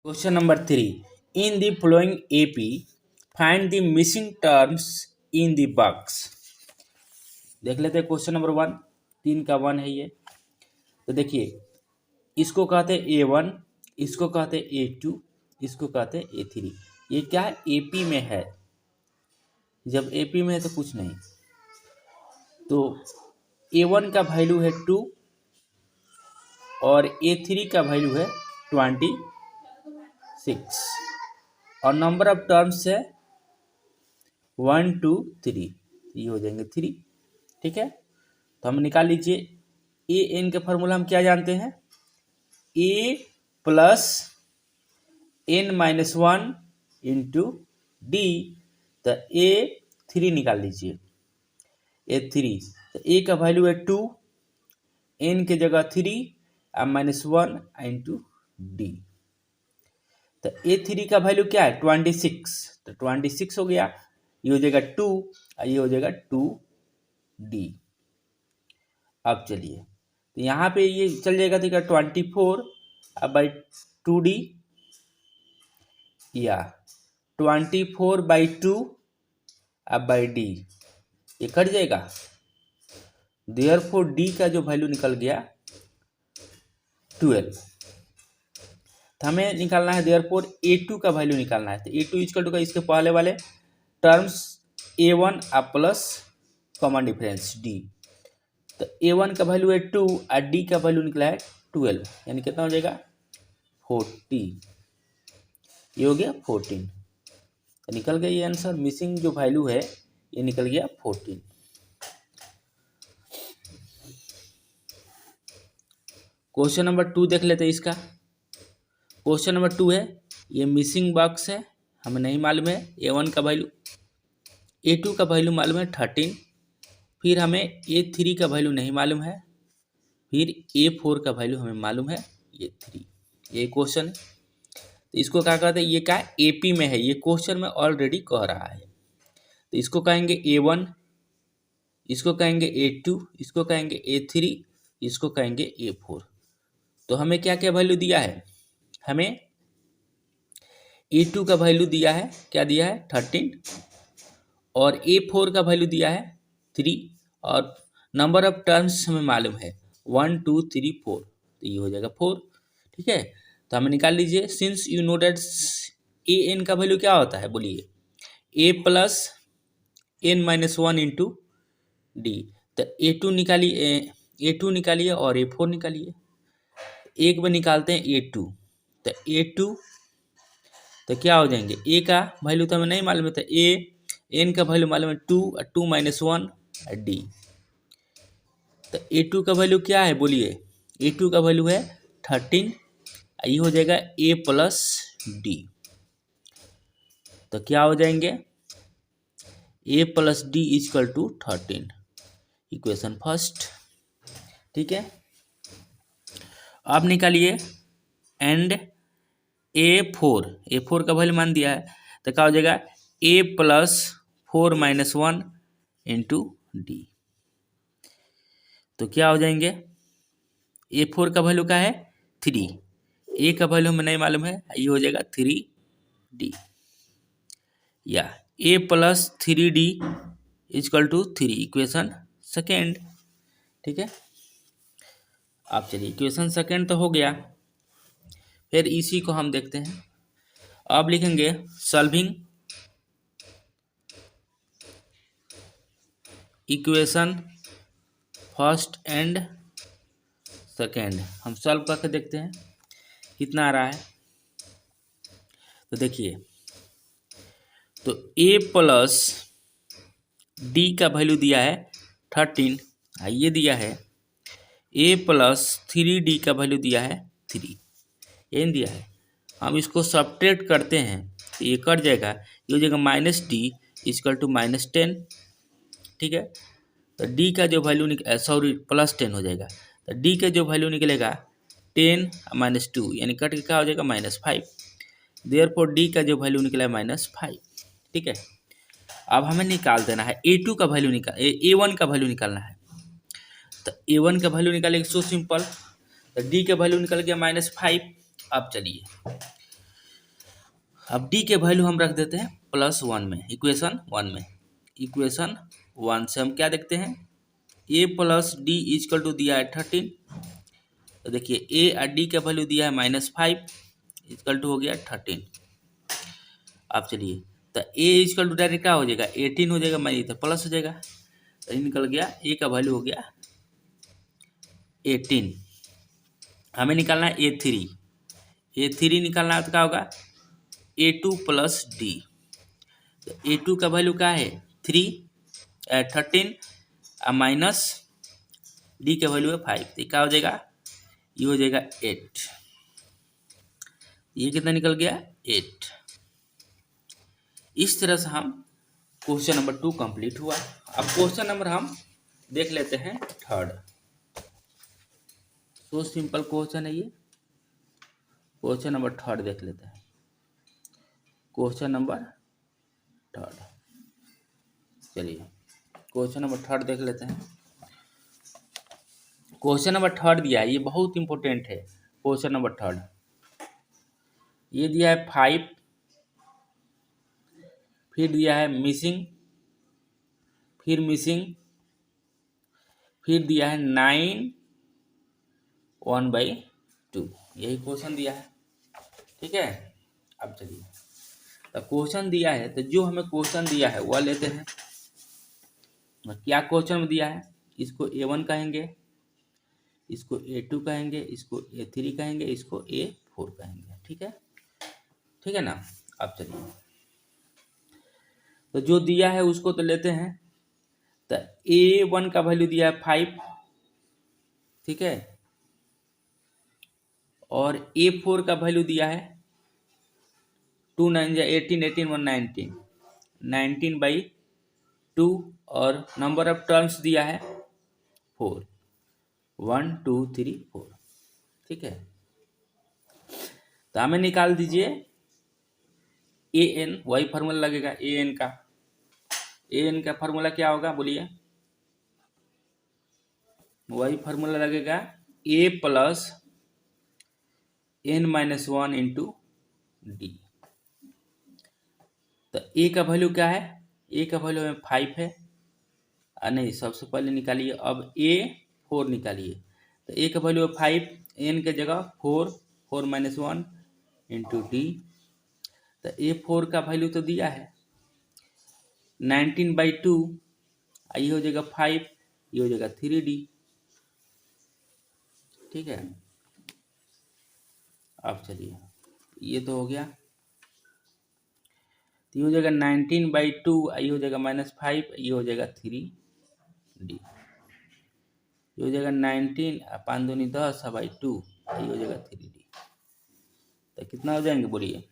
Question number 3, in the flowing AP find the missing terms in the box. देख लेते हैं question number 1, 3 का 1 है ये। तो देखिए, इसको कहते हैं A1, इसको कहते हैं A2, इसको कहते हैं A3। ये क्या है? एपी में है। जब एपी में है तो कुछ नहीं। तो A1 का वैल्यू है 2 और A3 का वैल्यू है 26 और नंबर ऑफ टर्म्स है 1 2 3। ये हो जाएंगे 3। ठीक है, तो हम निकाल लीजिए। ए एन का फॉर्मूला हम क्या जानते हैं? ए plus N minus 1 into D. तो A3 निकाल लीजिए। A3 तो ए का वैल्यू है 2, एन के जगह 3 और -1 इंटू डी। तो A3 का वैल्यू क्या है? 26। तो 26 हो गया, ये हो जाएगा 2 और ये हो जाएगा 2D। अब चलिए, तो यहाँ पे ये चल जाएगा, तो 24 अब बाई 2D या 24/2 अब बाई D, ये कट जाएगा। देयरफॉर D का जो वैल्यू निकल गया 12। तो हमें निकालना है देयरफॉर A2 का वैल्यू निकालना है। तो A2 इक्वल टू का इसके पहले वाले टर्म्स A1 अब प्लस कॉमन डिफरेंस D। तो A1 का वैल्यू है 2 और D का वैल्यू निकला है 12, यानी कितना हो जाएगा? 40। ये हो गया 14। तो निकल गया ये आंसर। मिसिंग जो वैल्यू है ये निकल गया 14। क्वेश्चन नंबर 2 देख लेते हैं इसका। क्वेश्चन नंबर 2 है, ये मिसिंग बॉक्स है, हमें नहीं मालूम है A1 का वैल्यू, A2 का वैल्यू मालूम है 13, फिर हमें A3 का वैल्यू नहीं मालूम है, फिर A4 का वैल्यू हमें मालूम है ये 3। ये क्वेश्चन है। तो इसको क्या कहते हैं? ये क्या है? एपी में है। ये क्वेश्चन में ऑलरेडी कह रहा है। तो इसको कहेंगे A1, इसको कहेंगे A2, इसको कहेंगे A3, इसको कहेंगे A4। तो हमें क्या क्या वैल्यू दिया है? हमें A2 का वैल्यू दिया है, क्या दिया है? 13 और A4 का वैल्यू दिया है 3 और नंबर ऑफ टर्म्स हमें मालूम है 1 2 3 4। तो ये हो जाएगा 4। ठीक है, तो हमें निकाल लीजिए। Since you know that a N का वैल्यू क्या होता है, बोलिए? A plus N minus 1 into D. तो A2 निकालिए, A2 निकालिए और A4 निकालिए। एक बार निकालते हैं A2। तो A2 तो क्या हो जाएंगे? ए का वैल्यू तो हमें नहीं मालूम है, तो एन का वैल्यू मालूम है 2 और 2 माइनस 1 डी। तो A2 का वैल्यू क्या है, बोलिए? A2 का वैल्यू है 13, ये हो जाएगा A प्लस डी। तो क्या हो जाएंगे? A plus d equal to 13, equation first. ठीक है, अब निकालिए एंड A4 का वैल्यू मान दिया है, तो क्या हो जाएगा? A plus 4 minus 1 into D. तो क्या हो जाएंगे? A4 का वैल्यू क्या है? 3, ए का वैल्यू हमें नहीं मालूम है, ये हो जाएगा 3D या A plus 3D equal to 3, equation second. ठीक है, अब चलिए इक्वेशन सेकेंड तो हो गया। फिर इसी को हम देखते हैं। अब लिखेंगे solving equation first and second. हम सॉल्व करके देखते हैं कितना आ रहा है। तो देखिए, तो A प्लस डी का वैल्यू दिया है 13, ये दिया है A प्लस 3D का वैल्यू दिया है 3, ये दिया है। हम इसको सब्ट्रैक्ट करते हैं तो ये कट जाएगा, ये हो जाएगा -D इक्वल टू -10। ठीक है, तो D का जो वैल्यू +10 हो जाएगा। तो D का जो वैल्यू निकलेगा 10 -2, यानी कट के क्या हो जाएगा? -5। देयरफॉर D का जो वैल्यू निकला है -5। ठीक है, अब हमें निकाल देना है A2 का वैल्यू A1 का वैल्यू निकालना है। तो A1 का वैल्यू निकालेंगे, सो सिंपल। तो D का वैल्यू निकल गया -5। अब चलिए अब डी के वैल्यू हम रख देते हैं +1 में, इक्वेशन 1 में। इक्वेशन 1 से हम क्या देखते हैं, a plus d equal to दिया है 13। तो देखिए ए और डी का वैल्यू दिया है -5 इजकल टू हो गया 13। अब चलिए तो ए इजकल टू डायरेक्ट क्या हो जाएगा 18 हो जाएगा, मानिए तो प्लस हो जाएगा, तो ये निकल गया ए का वैल्यू हो गया 18। हमें निकालना है ए3 निकालना है तो क्या होगा A2 प्लस डी। तो A2 का वैल्यू क्या है 13 और माइनस डी का वैल्यू है 5, तो क्या हो जाएगा, ये हो जाएगा 8। ये कितना निकल गया 8। इस तरह से हम क्वेश्चन नंबर 2 कंप्लीट हुआ। अब क्वेश्चन नंबर हम देख लेते हैं 3rd। सो सिंपल क्वेश्चन है ये। क्वेश्चन नंबर 3rd देख लेते हैं। क्वेश्चन नंबर 3rd, चलिए क्वेश्चन नंबर 3rd देख लेते हैं। क्वेश्चन नंबर 3rd दिया है, ये बहुत इंपॉर्टेंट है। क्वेश्चन नंबर 3rd ये दिया है 5, फिर दिया है मिसिंग, फिर मिसिंग, फिर दिया है 9 1/2। यही क्वेश्चन दिया है, ठीक है। अब चलिए तो क्वेश्चन दिया है, तो जो हमें क्वेश्चन दिया है वह लेते हैं। क्या क्वेश्चन में दिया है, इसको A1 कहेंगे, इसको A2 कहेंगे, इसको A3 कहेंगे, इसको A4 कहेंगे, ठीक है, ठीक है ना। अब चलिए तो जो दिया है उसको तो लेते हैं। तो A1 का वैल्यू दिया है 5, ठीक है, और A4 का वैल्यू दिया है 2 9 18 18 1 19 19/2, और नंबर ऑफ टर्म्स दिया है 4 1 2 3 4, ठीक है। तो हमें निकाल दीजिए an, वही फार्मूला लगेगा an का। an का फार्मूला क्या होगा बोलिए, वही फार्मूला लगेगा a plus n-1 into D. तो a का वैल्यू क्या है, a का वैल्यू हमें 5 है, नहीं सबसे पहले निकालिए, अब A4 निकालिए। तो a का वैल्यू है 5, n के जगह 4 4 - 1 इंटू डी। तो A4 का वैल्यू तो दिया है 19/2, ये हो जाएगा 5, ये हो जाएगा 3D, ठीक है। अब चलिए ये तो हो गया, तो ये हो जाएगा 19/2, ये हो जाएगा -5, ये हो जाएगा 3D, ये हो जाएगा 19 5 दूनी 10/2, ये हो जाएगा 3D। तो कितना हो जाएंगे बोलिए,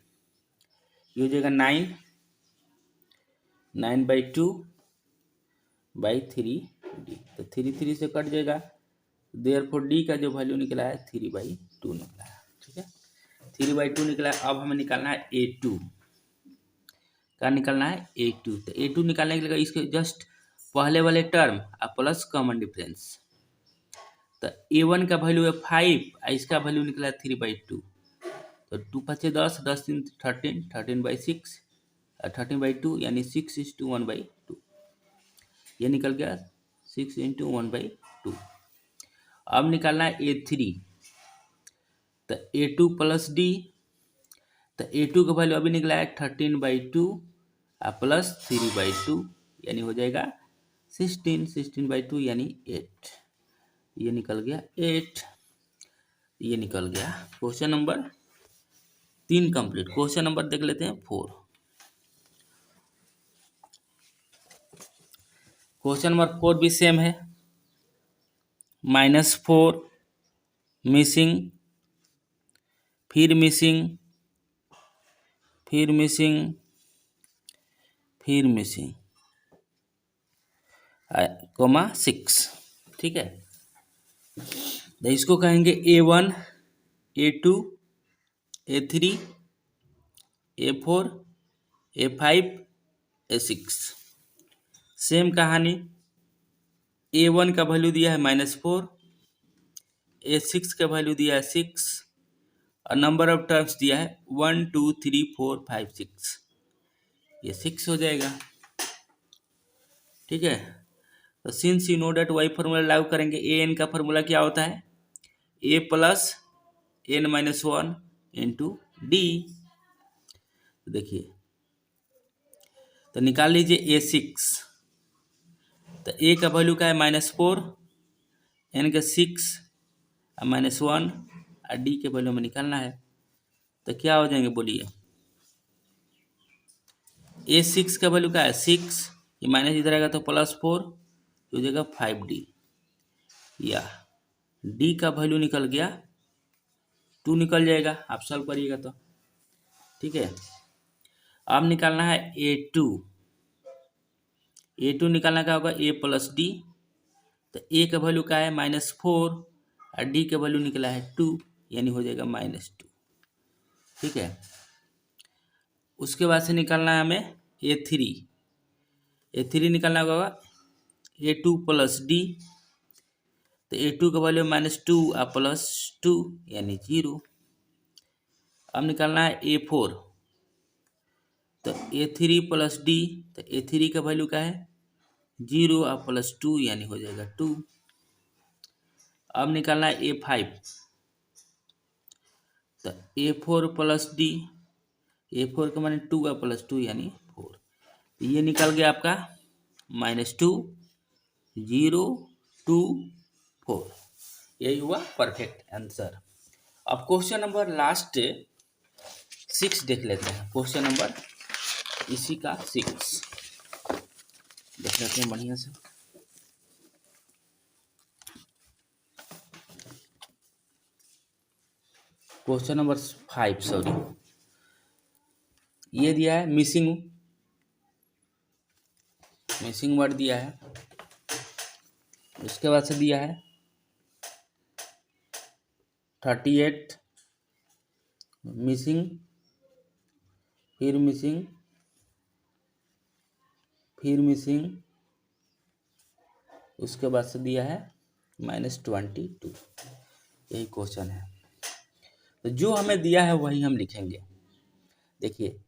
ये हो जाएगा 9/2/3D। तो 3 से कट जाएगा, देयरफॉर डी का जो वैल्यू निकला है 3/2 निकला है, ठीक है, 3/2 निकला है। अब हमें निकालना है A2, क्या निकालना है A2। तो A2 निकालने के लिए इसके जस्ट पहले वाले टर्म और प्लस कॉमन डिफरेंस। तो A1 का वैल्यू है 5 और इसका वैल्यू निकला है 3/2। तो 2 5 10 10 3 13 13/6 13/2 यानी 6:1/2, ये निकल गया 6:1/2। अब निकालना है A3। तो A2 प्लस डी, तो A2 का वैल्यू अभी निकला है 13/2 और प्लस 3/2 यानी हो जाएगा 16 यानी 8, ये निकल गया 8, ये निकल गया। Question number 3 complete. Question number देख लेते हैं 4। क्वेश्चन नंबर 4 भी सेम है, -4 मिसिंग, फिर मिसिंग, फिर मिसिंग, फिर मिसिंग, (6), ठीक है। तो इसको कहेंगे A1 A2 A3 A4 A5 A6। Same कहानी, A1 का वैल्यू दिया है -4, A6 का वैल्यू दिया है 6, और नंबर ऑफ टर्म्स दिया है 1 2 3 4 5 6, ये 6 हो जाएगा। ठीक है, तो since you know that Y formula लागू करेंगे, ए एन का फॉर्मूला क्या होता है, A plus N minus one into D. देखिए, तो निकाल लीजिए ए सिक्स, तो ए का वैल्यू क्या है -4, एन का 6 और -1 और डी के वैल्यू में निकालना है। तो क्या हो जाएंगे बोलिए, ए सिक्स का वैल्यू क्या है 6, ये माइनस इधर आएगा तो +4 हो जाएगा 5D, या डी का वैल्यू निकल गया 2 निकल जाएगा, आप सॉल्व करिएगा तो। ठीक है, अब निकालना है A2, A2 निकालना क्या होगा A प्लस डी, तो ए का वैल्यू क्या है -4 और डी का वैल्यू निकला है 2, यानी हो जाएगा -2। ठीक है, उसके बाद से निकालना है हमें A3, A3 निकालना होगा A2 प्लस डी, तो A2 का वैल्यू -2 और +2 यानी 0। अब निकालना है A4, तो A3 प्लस डी, तो A3 का वैल्यू क्या है 0 और +2 यानी हो जाएगा 2। अब निकालना है A5, तो A4 प्लस डी, A4 का माने 2 और +2 यानी 4, तो ये निकल गया आपका -2 0 2 4, यही हुआ परफेक्ट आंसर। अब क्वेश्चन नंबर लास्ट 6 देख लेते हैं, क्वेश्चन नंबर इसी का 6 देख लेते हैं बढ़िया से। क्वेश्चन नंबर 5, सॉरी, ये दिया है मिसिंग वर्ड दिया है, उसके बाद से दिया है 38 मिसिंग, फिर मिसिंग, फिर मिसिंग, उसके बाद से दिया है -22, यही क्वेश्चन है। तो जो हमें दिया है वही हम लिखेंगे। देखिए,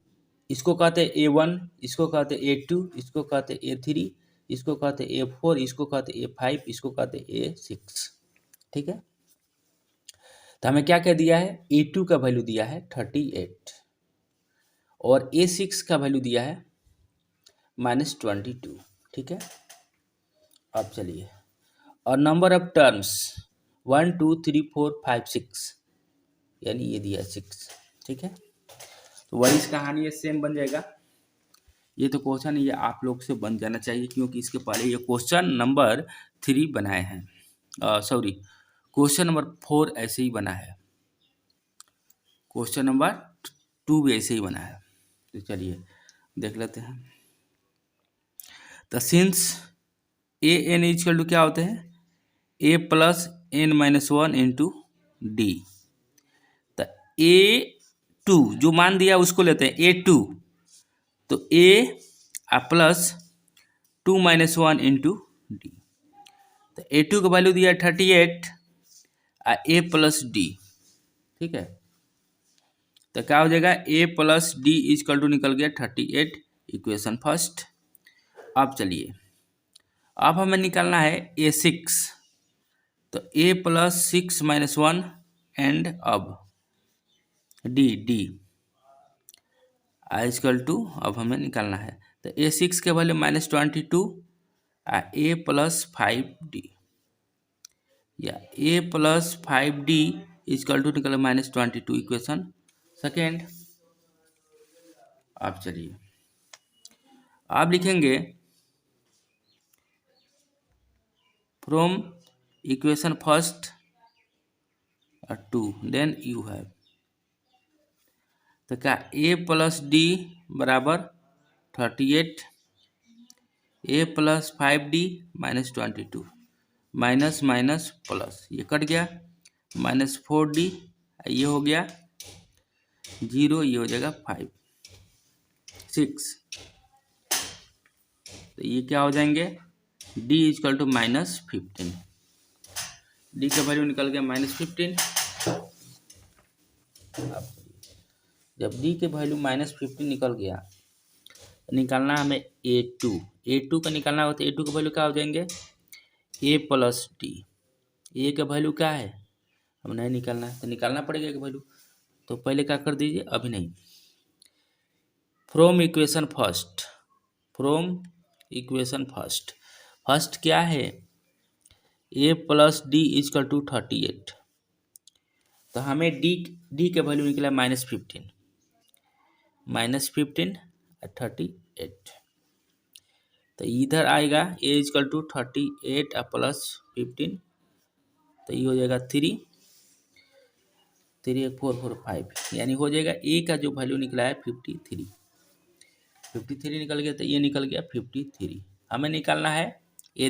इसको कहते हैं A1, इसको कहते हैं A2, इसको कहते हैं A3, इसको कहते हैं A4, इसको कहते हैं A5, इसको कहते हैं A6। ठीक है, तो हमें क्या क्या दिया है, A2 का वैल्यू दिया है 38 और A6 का वैल्यू दिया है -22। ठीक है, अब चलिए, और नंबर ऑफ टर्म्स 1 2 3 4 5 6, यानी ये दिया 6। ठीक है, तो वही इस कहानी ये सेम बन जाएगा। ये तो क्वेश्चन ये आप लोग से बन जाना चाहिए, क्योंकि इसके पहले ये क्वेश्चन नंबर 3 बनाए हैं, सॉरी क्वेश्चन नंबर 4 ऐसे ही बना है, क्वेश्चन नंबर 2 भी ऐसे ही बना है। तो चलिए देख लेते हैं। तो since A N equal to क्या होते हैं, ए plus N minus one into D, तो A2 जो मान दिया उसको लेते हैं A2, तो A plus 2 minus 1 into D, तो A2 का वैल्यू दिया 38 और A प्लस डी। ठीक है, तो क्या हो जाएगा A plus d equal to निकल गया 38, इक्वेशन फर्स्ट। अब चलिए, अब हमें निकालना है A6, तो A प्लस 6 माइनस 1 एंड अब डी इजकल टू, अब हमें निकालना है, तो A6 के वैल्यू -22 और A प्लस 5D, या A plus 5D is equal to निकल -22, इक्वेशन सेकेंड। आप चलिए, आप लिखेंगे from equation first 2 then you have, तो क्या A प्लस डी बराबर 38, A plus 5D -22, minus minus plus, ये कट गया, -4D, ये हो गया 0, ये हो जाएगा 5 6, तो ये क्या हो जाएंगे D इजकल टू -15, D का वैल्यू निकल गया -15। अब जब डी के वैल्यू -15 निकल गया, निकालना हमें ए टू का निकालना हो तो ए टू का वैल्यू क्या हो जाएंगे, ए प्लस डी। ए का वैल्यू क्या है, अब नहीं निकालना है तो निकालना पड़ेगा एक वैल्यू। तो पहले क्या कर दीजिए, अभी नहीं, फ्रॉम इक्वेशन फर्स्ट क्या है, A plus d equal to 38। तो हमें डी के वैल्यू निकला -15 और 38। तो इधर आएगा ए इजकल टू 38 और प्लस 15, तो ये हो जाएगा 3 3 4 4 5, यानी हो जाएगा ए का जो वैल्यू निकला है 53 निकल गया। तो ये निकल गया 53। हमें निकालना है ए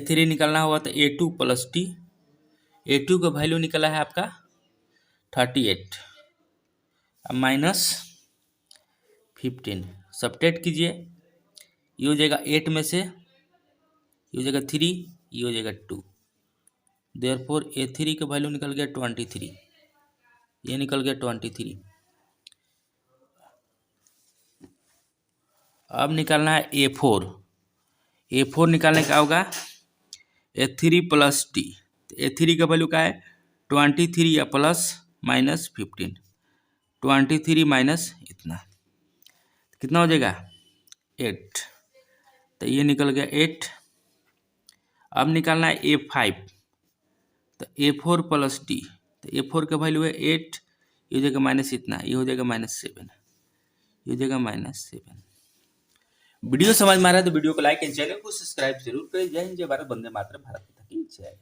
थ्री निकालना होगा तो ए2 प्लस डी। ए2 का वैल्यू निकला है आपका 38 -15, सब्ट्रैक्ट कीजिए, ये हो जाएगा 8 में से, ये हो जाएगा 3, ये हो जाएगा 2। देयरफॉर ए3 का वैल्यू निकल गया 23, ये निकल गया 23। अब निकालना है ए4 निकालने का होगा ए3 प्लस डी। तो ए3 का वैल्यू क्या है 23 या प्लस -15, 23 माइनस इतना कितना हो जाएगा 8, तो ये निकल गया 8। अब निकालना है ए5, तो ए4 प्लस डी। तो ए4 का वैल्यू है 8, ये हो जाएगा माइनस इतना, ये हो जाएगा -7, ये हो जाएगा -7। वीडियो समझ में आ रहा है तो वीडियो को लाइक एंड चैनल को सब्सक्राइब जरूर करें। जय हिंद, जय भारत, वंदे मातरम, भारत माता की जय।